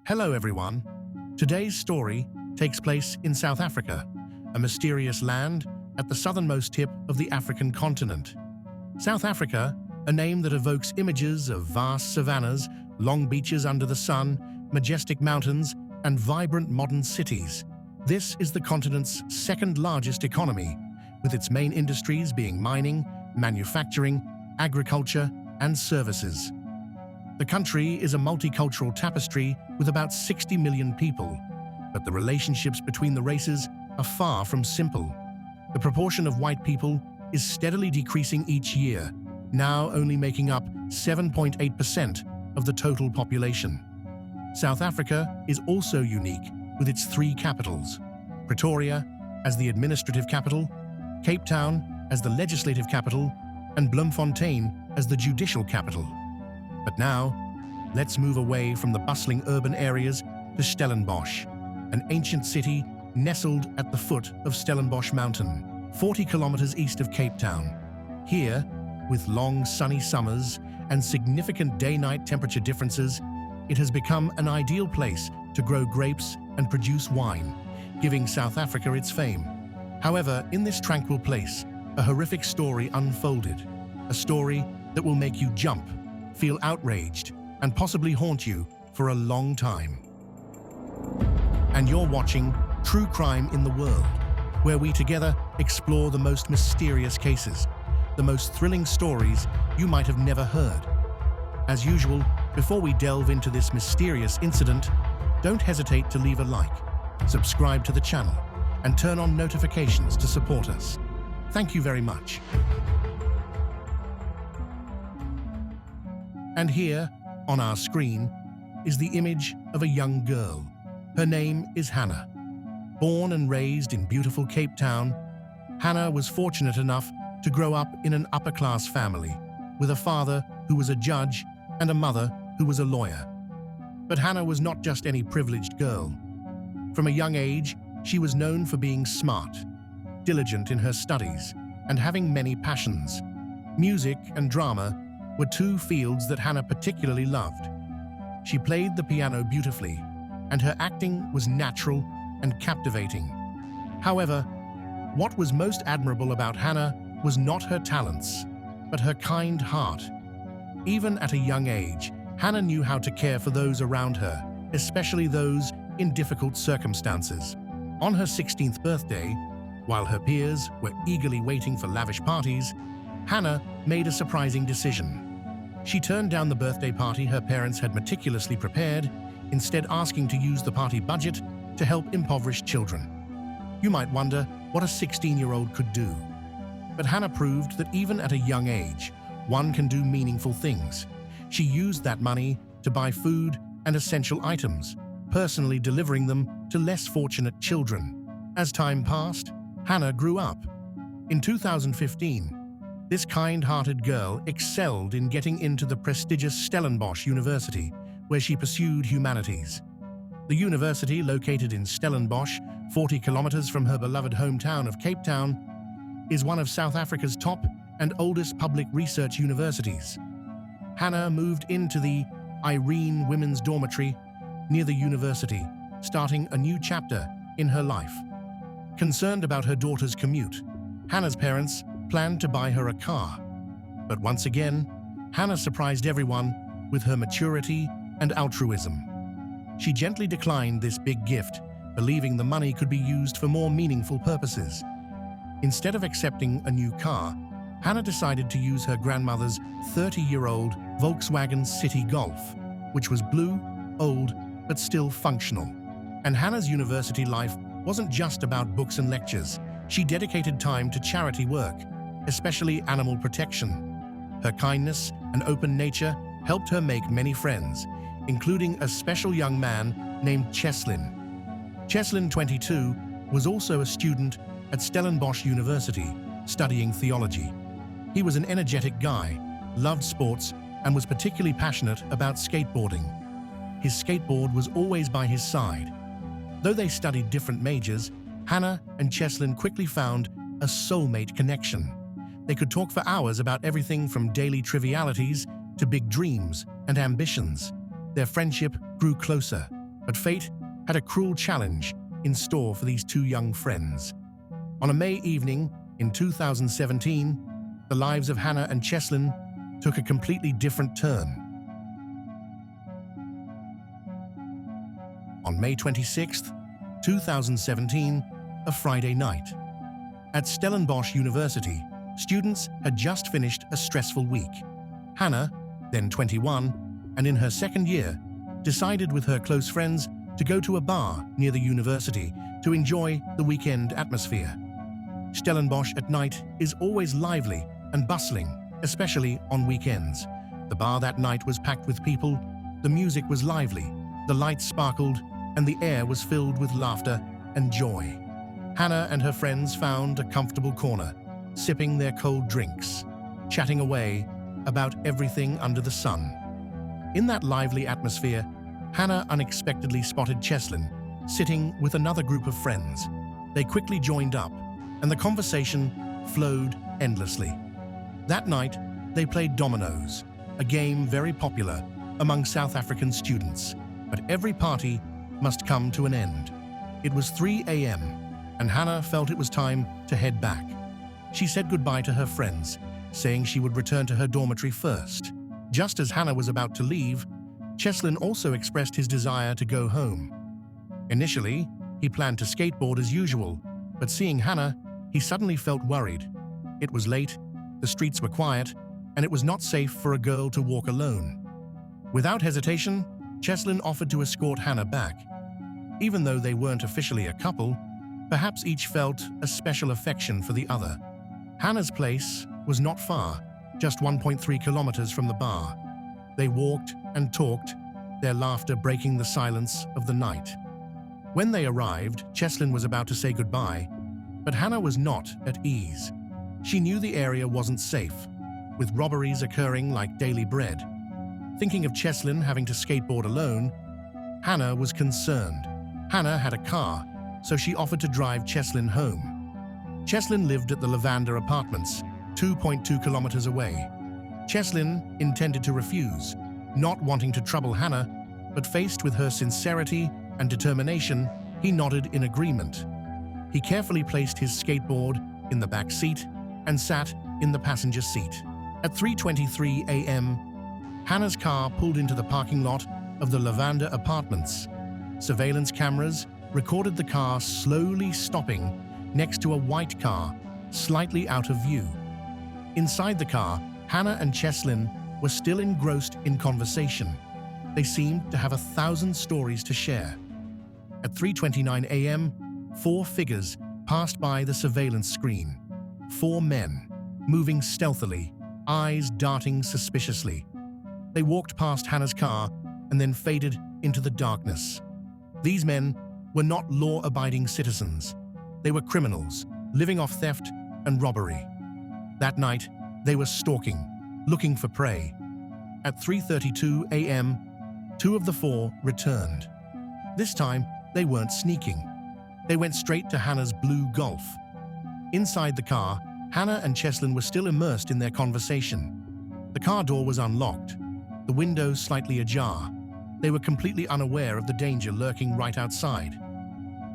Hello everyone. Today's story takes place in South Africa, a mysterious land at the southernmost tip of the African continent. South Africa, a name that evokes images of vast savannas, long beaches under the sun, majestic mountains, and vibrant modern cities. This is the continent's second-largest economy, with its main industries being mining, manufacturing, agriculture, and services. The country is a multicultural tapestry with about 60 million people, but the relationships between the races are far from simple. The proportion of white people is steadily decreasing each year, now only making up 7.8% of the total population. South Africa is also unique with its three capitals: Pretoria as the administrative capital, Cape Town as the legislative capital, and Bloemfontein as the judicial capital. But now, let's move away from the bustling urban areas to Stellenbosch, an ancient city nestled at the foot of Stellenbosch Mountain, 40 kilometers east of Cape Town. Here, with long sunny summers and significant day-night temperature differences, it has become an ideal place to grow grapes and produce wine, giving South Africa its fame. However, in this tranquil place, a horrific story unfolded, a story that will make you jump, feel outraged, and possibly haunt you for a long time. And you're watching True Crime in the World, where we together explore the most mysterious cases, the most thrilling stories you might have never heard. As usual, before we delve into this mysterious incident, don't hesitate to leave a like, subscribe to the channel, and turn on notifications to support us. Thank you very much. And here, on our screen, is the image of a young girl. Her name is Hannah. Born and raised in beautiful Cape Town, Hannah was fortunate enough to grow up in an upper-class family, with a father who was a judge and a mother who was a lawyer. But Hannah was not just any privileged girl. From a young age, she was known for being smart, diligent in her studies, and having many passions. Music and drama were two fields that Hannah particularly loved. She played the piano beautifully, and her acting was natural and captivating. However, what was most admirable about Hannah was not her talents, but her kind heart. Even at a young age, Hannah knew how to care for those around her, especially those in difficult circumstances. On her 16th birthday, while her peers were eagerly waiting for lavish parties, Hannah made a surprising decision. She turned down the birthday party her parents had meticulously prepared, instead asking to use the party budget to help impoverished children. You might wonder what a 16-year-old could do. But Hannah proved that even at a young age, one can do meaningful things. She used that money to buy food and essential items, personally delivering them to less fortunate children. As time passed, Hannah grew up. In 2015, this kind-hearted girl excelled in getting into the prestigious Stellenbosch University, where she pursued humanities. The university, located in Stellenbosch, 40 kilometers from her beloved hometown of Cape Town, is one of South Africa's top and oldest public research universities. Hannah moved into the Irene Women's Dormitory near the university, starting a new chapter in her life. Concerned about her daughter's commute, Hannah's parents planned to buy her a car. But once again, Hannah surprised everyone with her maturity and altruism. She gently declined this big gift, believing the money could be used for more meaningful purposes. Instead of accepting a new car, Hannah decided to use her grandmother's 30-year-old Volkswagen City Golf, which was blue, old, but still functional. And Hannah's university life wasn't just about books and lectures. She dedicated time to charity work, especially animal protection. Her kindness and open nature helped her make many friends, including a special young man named Cheslin. Cheslin, 22, was also a student at Stellenbosch University, studying theology. He was an energetic guy, loved sports, and was particularly passionate about skateboarding. His skateboard was always by his side. Though they studied different majors, Hannah and Cheslin quickly found a soulmate connection. They could talk for hours about everything from daily trivialities to big dreams and ambitions. Their friendship grew closer, But fate had a cruel challenge in store for these two young friends. On a May evening in 2017, the lives of Hannah and Cheslin took a completely different turn. On May 26, 2017, a Friday night. At Stellenbosch University, students had just finished a stressful week. Hannah, then 21, and in her second year, decided with her close friends to go to a bar near the university to enjoy the weekend atmosphere. Stellenbosch at night is always lively and bustling, especially on weekends. The bar that night was packed with people, the music was lively, the lights sparkled, and the air was filled with laughter and joy. Hannah and her friends found a comfortable corner, sipping their cold drinks, chatting away about everything under the sun. In that lively atmosphere, Hannah unexpectedly spotted Cheslin sitting with another group of friends. They quickly joined up, and the conversation flowed endlessly. That night, they played dominoes, a game very popular among South African students. But every party must come to an end. It was 3 a.m., and Hannah felt it was time to head back. She said goodbye to her friends, saying she would return to her dormitory first. Just as Hannah was about to leave, Cheslin also expressed his desire to go home. Initially, he planned to skateboard as usual, but seeing Hannah, he suddenly felt worried. It was late, the streets were quiet, and it was not safe for a girl to walk alone. Without hesitation, Cheslin offered to escort Hannah back. Even though they weren't officially a couple, perhaps each felt a special affection for the other. Hannah's place was not far, just 1.3 kilometers from the bar. They walked and talked, their laughter breaking the silence of the night. When they arrived, Cheslin was about to say goodbye, but Hannah was not at ease. She knew the area wasn't safe, with robberies occurring like daily bread. Thinking of Cheslin having to skateboard alone, Hannah was concerned. Hannah had a car, so she offered to drive Cheslin home. Cheslin lived at the Lavender Apartments, 2.2 kilometers away. Cheslin intended to refuse, not wanting to trouble Hannah, but faced with her sincerity and determination, he nodded in agreement. He carefully placed his skateboard in the back seat and sat in the passenger seat. At 3:23 a.m., Hannah's car pulled into the parking lot of the Lavender Apartments. Surveillance cameras recorded the car slowly stopping next to a white car, slightly out of view. Inside the car, Hannah and Cheslin were still engrossed in conversation. They seemed to have 1,000 stories to share. At 3:29 a.m., 4 figures passed by the surveillance screen. 4 men, moving stealthily, eyes darting suspiciously. They walked past Hannah's car and then faded into the darkness. These men were not law-abiding citizens. They were criminals, living off theft and robbery. That night, they were stalking, looking for prey. At 3:32 a.m., 2 of the 4 returned. This time, they weren't sneaking. They went straight to Hannah's blue Golf. Inside the car, Hannah and Cheslin were still immersed in their conversation. The car door was unlocked, the windows slightly ajar. They were completely unaware of the danger lurking right outside.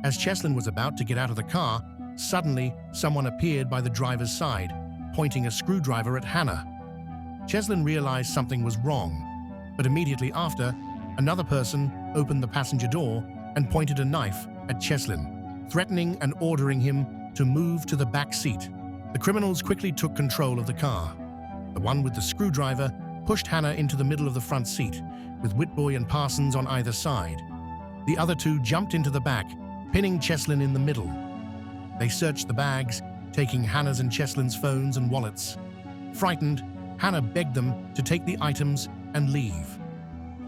As Cheslin was about to get out of the car, suddenly someone appeared by the driver's side, pointing a screwdriver at Hannah. Cheslin realized something was wrong, but immediately after, another person opened the passenger door and pointed a knife at Cheslin, threatening and ordering him to move to the back seat. The criminals quickly took control of the car. The one with the screwdriver pushed Hannah into the middle of the front seat, with Whitboy and Parsons on either side. The other 2 jumped into the back, pinning Cheslin in the middle. They searched the bags, taking Hannah's and Cheslin's phones and wallets. Frightened, Hannah begged them to take the items and leave.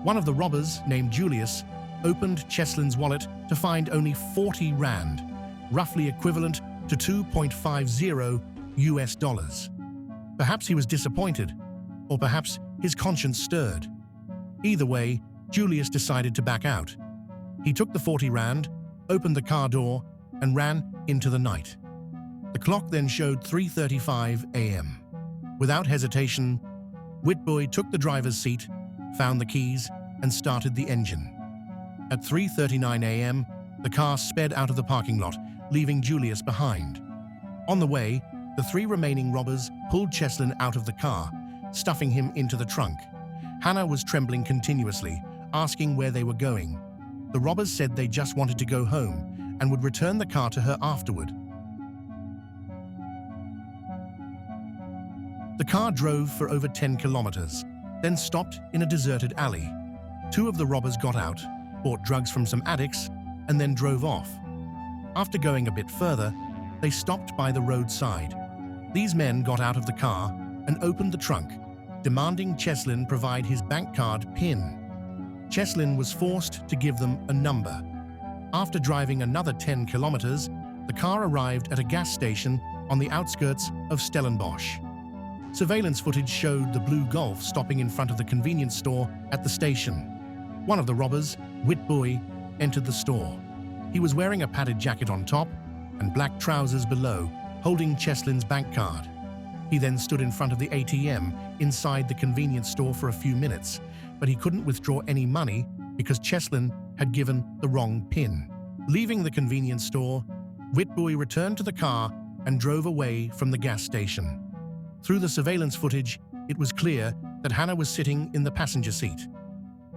One of the robbers, named Julius, opened Cheslin's wallet to find only 40 rand, roughly equivalent to $2.50 US. Perhaps he was disappointed, or perhaps his conscience stirred. Either way, Julius decided to back out. He took the 40 rand, opened the car door, and ran into the night. The clock then showed 3:35 a.m. Without hesitation, Whitboy took the driver's seat, found the keys, and started the engine. At 3:39 a.m., the car sped out of the parking lot, leaving Julius behind. On the way, the three remaining robbers pulled Cheslin out of the car, stuffing him into the trunk. Hannah was trembling continuously, asking where they were going. The robbers said they just wanted to go home and would return the car to her afterward. The car drove for over 10 kilometers, then stopped in a deserted alley. Two of the robbers got out, bought drugs from some addicts, and then drove off. After going a bit further, they stopped by the roadside. These men got out of the car and opened the trunk, demanding Cheslin provide his bank card PIN. Cheslin was forced to give them a number. After driving another 10 kilometers, the car arrived at a gas station on the outskirts of Stellenbosch. Surveillance footage showed the blue Golf stopping in front of the convenience store at the station. One of the robbers, Witboy, entered the store. He was wearing a padded jacket on top and black trousers below, holding Cheslin's bank card. He then stood in front of the ATM inside the convenience store for a few minutes, but he couldn't withdraw any money because Cheslin had given the wrong PIN. Leaving the convenience store, Witboy returned to the car and drove away from the gas station. Through the surveillance footage, it was clear that Hannah was sitting in the passenger seat.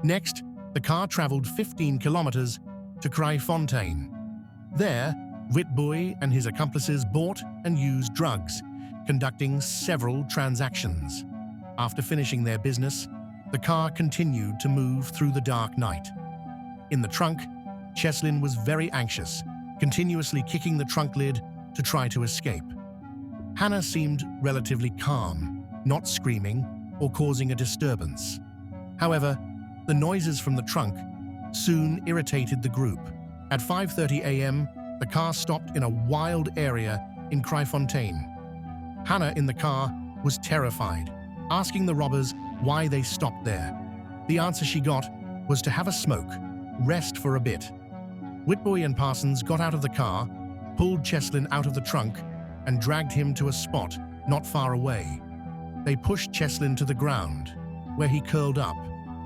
Next, the car traveled 15 kilometers to Bloemfontein. There, Witboy and his accomplices bought and used drugs, conducting several transactions. After finishing their business, the car continued to move through the dark night. In the trunk, Cheslin was very anxious, continuously kicking the trunk lid to try to escape. Hannah seemed relatively calm, not screaming or causing a disturbance. However, the noises from the trunk soon irritated the group. At 5:30 a.m., the car stopped in a wild area in Bloemfontein. Hannah in the car was terrified, asking the robbers why they stopped there. The answer she got was to have a smoke, rest for a bit. Witboy and Parsons got out of the car, pulled Cheslin out of the trunk, and dragged him to a spot not far away. They pushed Cheslin to the ground, where he curled up,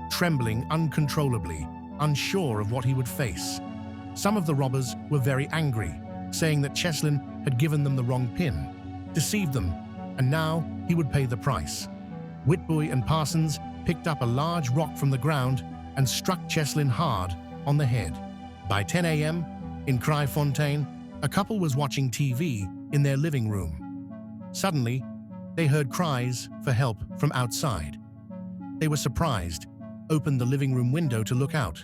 trembling uncontrollably, unsure of what he would face. Some of the robbers were very angry, saying that Cheslin had given them the wrong PIN, deceived them, and now he would pay the price. Witboy and Parsons picked up a large rock from the ground and struck Cheslin hard on the head. By 10 a.m., in Bloemfontein, a couple was watching TV in their living room. Suddenly, they heard cries for help from outside. They were surprised, opened the living room window to look out.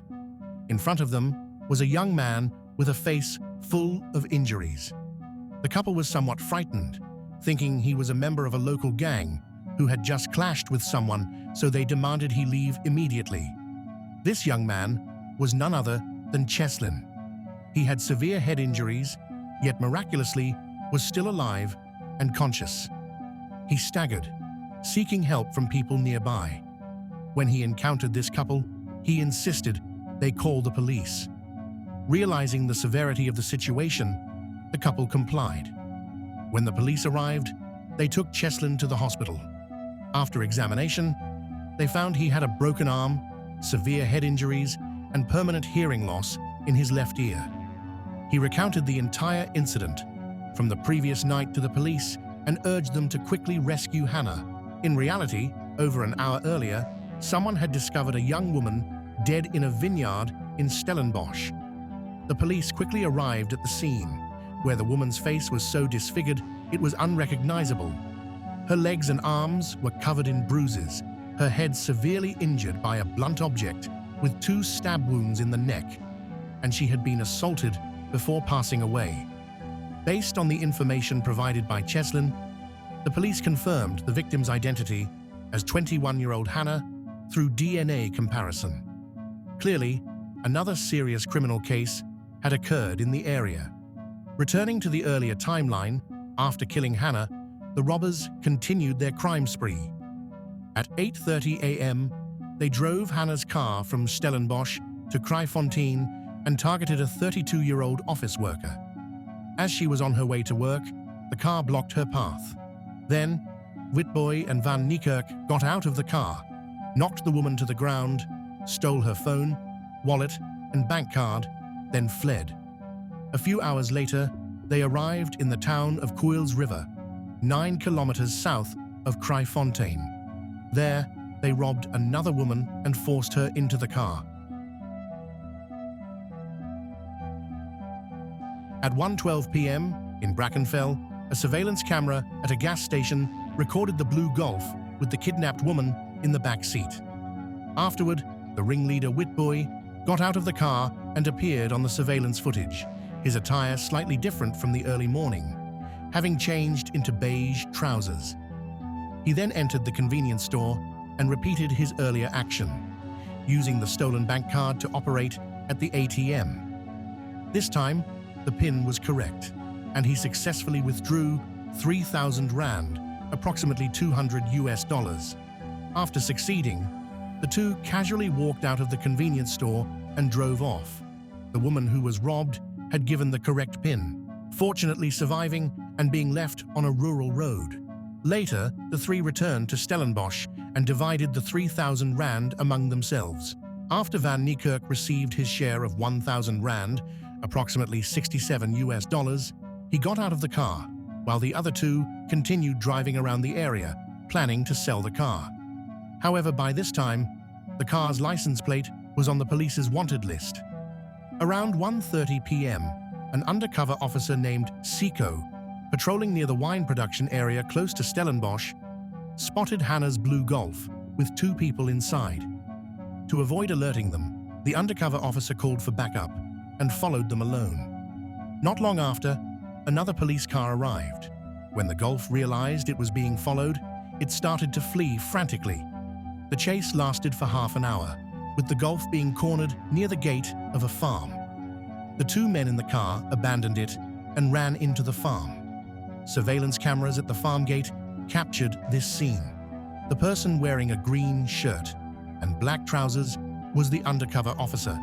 In front of them was a young man with a face full of injuries. The couple was somewhat frightened, thinking he was a member of a local gang who had just clashed with someone, so they demanded he leave immediately. This young man was none other than Cheslin. He had severe head injuries, yet miraculously was still alive and conscious. He staggered, seeking help from people nearby. When he encountered this couple, he insisted they call the police. Realizing the severity of the situation, the couple complied. When the police arrived, they took Cheslin to the hospital. After examination, they found he had a broken arm, severe head injuries, and permanent hearing loss in his left ear. He recounted the entire incident from the previous night to the police and urged them to quickly rescue Hannah. In reality, over an hour earlier, someone had discovered a young woman dead in a vineyard in Stellenbosch. The police quickly arrived at the scene, where the woman's face was so disfigured it was unrecognizable. Her legs and arms were covered in bruises, her head severely injured by a blunt object with 2 stab wounds in the neck, and she had been assaulted before passing away. Based on the information provided by Cheslin, the police confirmed the victim's identity as 21-year-old Hannah through DNA comparison. Clearly, another serious criminal case had occurred in the area. Returning to the earlier timeline, after killing Hannah, the robbers continued their crime spree. At 8:30 a.m., they drove Hannah's car from Stellenbosch to Bloemfontein and targeted a 32-year-old office worker. As she was on her way to work, the car blocked her path. Then, Witboy and Van Niekerk got out of the car, knocked the woman to the ground, stole her phone, wallet, and bank card, then fled. A few hours later, they arrived in the town of Kuils River, 9 kilometers south of Bloemfontein. There, they robbed another woman and forced her into the car. At 1:12 p.m. in Brackenfell, a surveillance camera at a gas station recorded the blue Golf with the kidnapped woman in the back seat. Afterward, the ringleader Witbooi got out of the car and appeared on the surveillance footage, his attire slightly different from the early morning, having changed into beige trousers. He then entered the convenience store and repeated his earlier action, using the stolen bank card to operate at the ATM. This time, the PIN was correct, and he successfully withdrew 3,000 rand, approximately $200. After succeeding, the two casually walked out of the convenience store and drove off. The woman who was robbed had given the correct PIN, fortunately surviving and being left on a rural road. Later, the three returned to Stellenbosch and divided the 3,000 rand among themselves. After Van Niekerk received his share of 1,000 rand, approximately $67, he got out of the car, while the other two continued driving around the area, planning to sell the car. However, by this time, the car's license plate was on the police's wanted list. Around 1:30 p.m., an undercover officer named Siko, patrolling near the wine production area close to Stellenbosch, spotted Hannah's blue Golf with two people inside. To avoid alerting them, the undercover officer called for backup and followed them alone. Not long after, another police car arrived. When the Golf realized it was being followed, it started to flee frantically. The chase lasted for half an hour, with the Golf being cornered near the gate of a farm. The two men in the car abandoned it and ran into the farm. Surveillance cameras at the farm gate captured this scene. The person wearing a green shirt and black trousers was the undercover officer.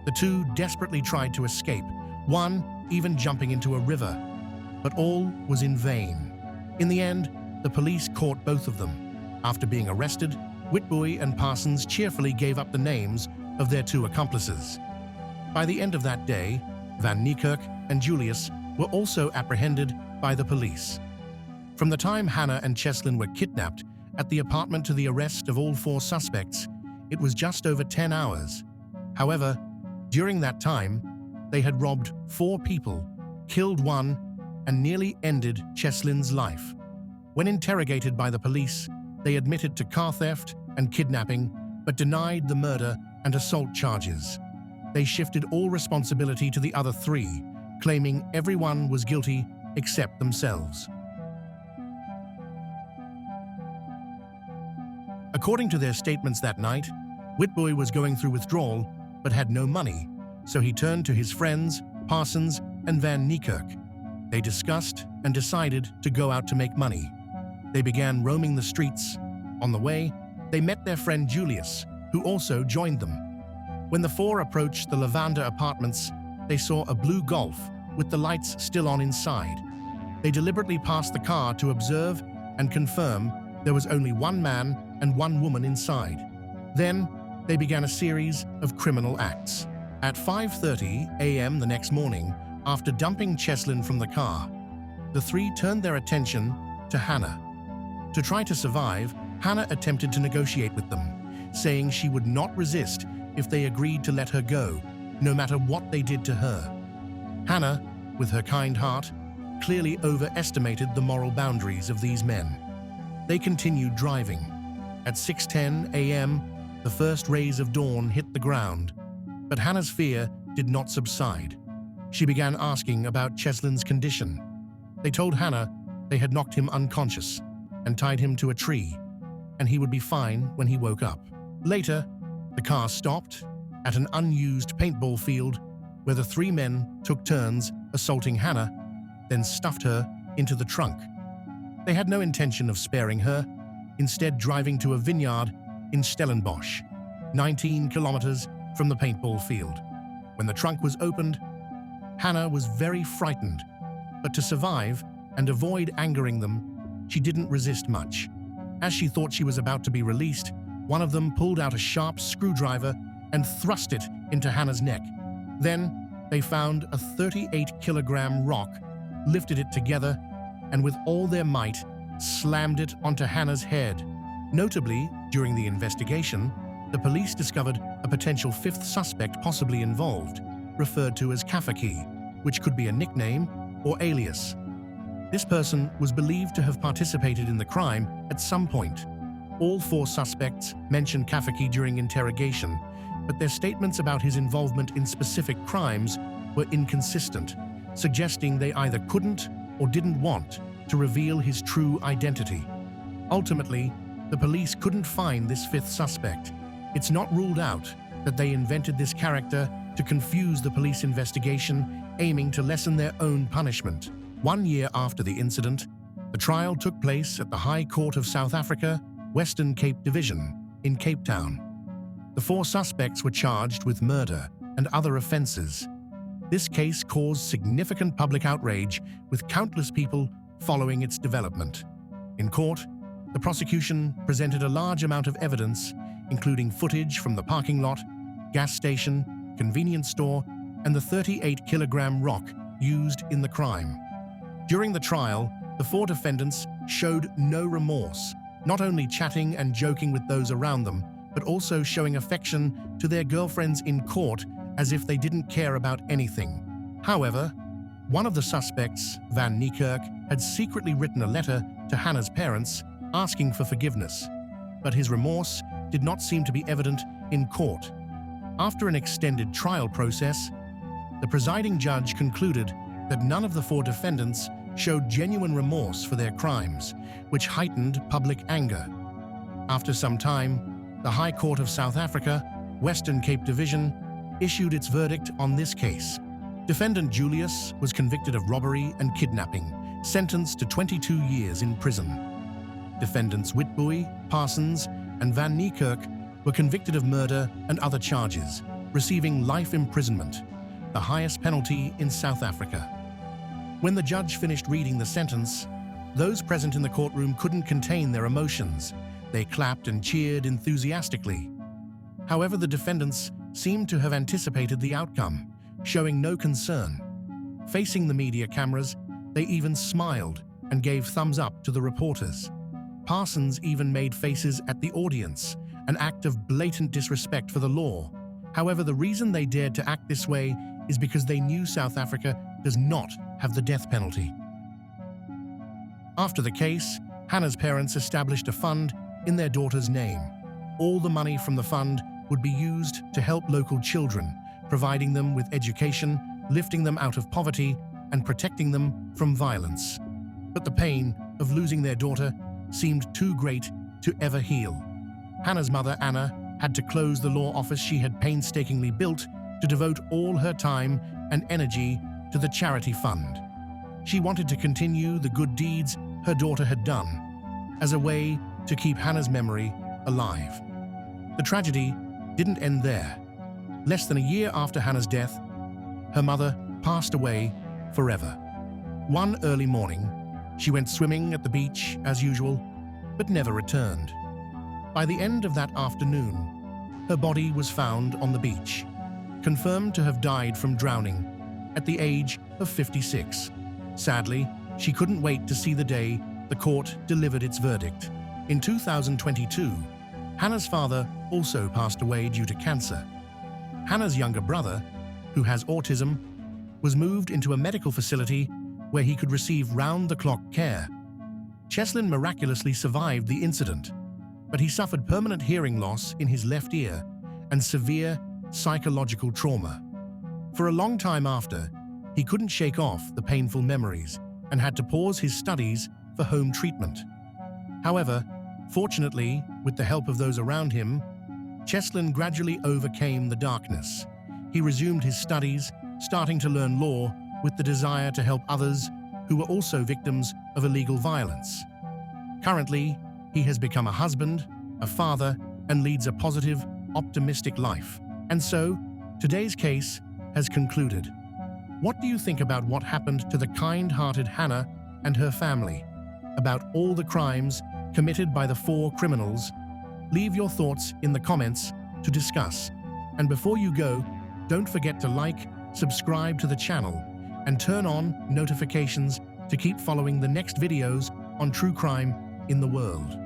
The two desperately tried to escape, one even jumping into a river, but all was in vain. In the end, the police caught both of them. After being arrested, Witbooi and Parsons cheerfully gave up the names of their two accomplices. By the end of that day, Van Niekerk and Julius were also apprehended by the police. From the time Hannah and Cheslin were kidnapped at the apartment to the arrest of all four suspects, it was just over 10 hours. However, during that time, they had robbed 4 people, killed one, and nearly ended Cheslin's life. When interrogated by the police, they admitted to car theft and kidnapping, but denied the murder and assault charges. They shifted all responsibility to the other 3, claiming everyone was guilty except themselves. According to their statements that night, Witbooi was going through withdrawal but had no money, so he turned to his friends, Parsons and Van Niekerk. They discussed and decided to go out to make money. They began roaming the streets. On the way, they met their friend Julius, who also joined them. When the 4 approached the Lavender Apartments, they saw a blue Golf with the lights still on inside. They deliberately passed the car to observe and confirm there was only 1 man and 1 woman inside. Then, they began a series of criminal acts. At 5:30 a.m. the next morning, after dumping Cheslin from the car, the 3 turned their attention to Hannah. To try to survive, Hannah attempted to negotiate with them, saying she would not resist if they agreed to let her go, no matter what they did to her. Hannah, with her kind heart, clearly overestimated the moral boundaries of these men. They continued driving. At 6:10 a.m., the first rays of dawn hit the ground, but Hannah's fear did not subside. She began asking about Cheslin's condition. They told Hannah they had knocked him unconscious and tied him to a tree, and he would be fine when he woke up. Later, the car stopped at an unused paintball field where the 3 men took turns assaulting Hannah, then stuffed her into the trunk. They had no intention of sparing her, instead driving to a vineyard in Stellenbosch, 19 kilometers from the paintball field. When the trunk was opened, Hannah was very frightened, but to survive and avoid angering them, she didn't resist much. As she thought she was about to be released, one of them pulled out a sharp screwdriver and thrust it into Hannah's neck. Then, they found a 38-kilogram rock, lifted it together, and with all their might, slammed it onto Hannah's head. Notably, during the investigation, the police discovered a potential fifth suspect possibly involved, referred to as Kafaki, which could be a nickname or alias. This person was believed to have participated in the crime at some point. All four suspects mentioned Kafaki during interrogation, but their statements about his involvement in specific crimes were inconsistent, suggesting they either couldn't or didn't want to reveal his true identity. Ultimately, the police couldn't find this fifth suspect. It's not ruled out that they invented this character to confuse the police investigation, aiming to lessen their own punishment. 1 year after the incident, the trial took place at the High Court of South Africa, Western Cape Division, in Cape Town. The four suspects were charged with murder and other offenses. This case caused significant public outrage, with countless people following its development. In court, the prosecution presented a large amount of evidence, including footage from the parking lot, gas station, convenience store, and the 38-kilogram rock used in the crime. During the trial, the four defendants showed no remorse, not only chatting and joking with those around them, but also showing affection to their girlfriends in court as if they didn't care about anything. However, one of the suspects, Van Niekerk, had secretly written a letter to Hannah's parents asking for forgiveness, but his remorse did not seem to be evident in court. After an extended trial process, the presiding judge concluded that none of the four defendants showed genuine remorse for their crimes, which heightened public anger. After some time, the High Court of South Africa, Western Cape Division, issued its verdict on this case. Defendant Julius was convicted of robbery and kidnapping, sentenced to 22 years in prison. Defendants Witbooi, Parsons, and Van Niekerk were convicted of murder and other charges, receiving life imprisonment, the highest penalty in South Africa. When the judge finished reading the sentence, those present in the courtroom couldn't contain their emotions. They clapped and cheered enthusiastically. However, the defendants seemed to have anticipated the outcome, showing no concern. Facing the media cameras, they even smiled and gave thumbs up to the reporters. Parsons even made faces at the audience, an act of blatant disrespect for the law. However, the reason they dared to act this way is because they knew South Africa does not have the death penalty. After the case, Hannah's parents established a fund in their daughter's name. All the money from the fund would be used to help local children, providing them with education, lifting them out of poverty, and protecting them from violence. But the pain of losing their daughter seemed too great to ever heal. Hannah's mother, Anna, had to close the law office she had painstakingly built to devote all her time and energy to the charity fund. She wanted to continue the good deeds her daughter had done, as a way to keep Hannah's memory alive. The tragedy didn't end there. Less than a year after Hannah's death, her mother passed away forever. One early morning, she went swimming at the beach as usual, but never returned. By the end of that afternoon, her body was found on the beach, confirmed to have died from drowning at the age of 56. Sadly, she couldn't wait to see the day the court delivered its verdict. In 2022, Hannah's father also passed away due to cancer. Hannah's younger brother, who has autism, was moved into a medical facility where he could receive round-the-clock care. Cheslin miraculously survived the incident, but he suffered permanent hearing loss in his left ear and severe psychological trauma. For a long time after, he couldn't shake off the painful memories and had to pause his studies for home treatment. However, fortunately, with the help of those around him, Cheslin gradually overcame the darkness. He resumed his studies, starting to learn law with the desire to help others who were also victims of illegal violence. Currently, he has become a husband, a father, and leads a positive, optimistic life. And so, today's case has concluded. What do you think about what happened to the kind-hearted Hannah and her family? About all the crimes committed by the four criminals? Leave your thoughts in the comments to discuss. And before you go, Don't forget to like, subscribe to the channel, and turn on notifications to keep following the next videos on true crime in the world.